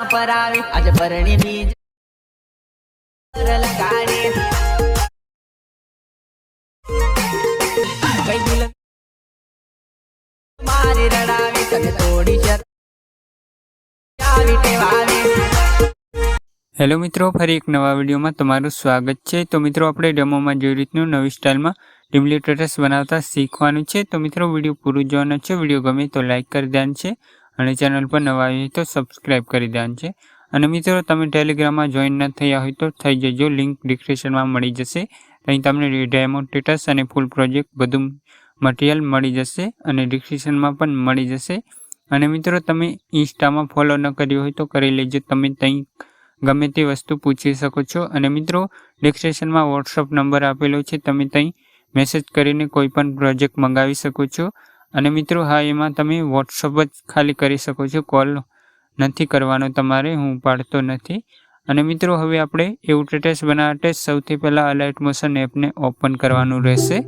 पर आवी आज भरणी बीज लगाडे कई दिल मारी रडावी तने थोड़ी शत आवी टेवावी। हेलो मित्रों, फरी एक नवा विडियो में तमारुं स्वागत है। तो मित्रों, आपणे डेमो में जो रीतनु नवी स्टाइल में डिम्पली टेटस बनावता शीखवानुं छे। तो मित्रों, विडियो पूरुं जोवानुं छे। विडियो गमे तो लाइक कर देवानुं छे अने चेनल पर नवा आव्या तो सब्सक्राइब कर देवानुं छे। अने मित्रों, तमे टेलिग्राम में जॉइन न थया होय तो थई जजो, लिंक डिस्क्रिप्शन में मळी जशे। अहीं तमने डेमो टेटस अने फूल प्रोजेक्ट बधुं मटीरियल मळी जशे अने डिस्क्रिप्शन में पण मळी जशे। अने मित्रों, तमे इंस्टा में फॉलो न कर्यो होय तो करी लेजो। तमे तई गमे ते वस्तु पूछी सको छो। अने मित्रों, डिस्क्रिप्शन में व्हाट्सएप नंबर आपेलो छे, तमे तई मेसेज करीने कोई पण प्रोजेक्ट मंगावी सको छो। अने मित्रों, हाँ, एमां तमे व्हाट्सएप ज खाली करी सको छो, कॉल नथी करवानो तमारे, हूँ पाडतो नथी। अने मित्रों, हवे आपणे एवुं टेटस बनाववा माटे सौथी पहेला अलाइट मोशन एप ने ओपन करवानुं रहेशे।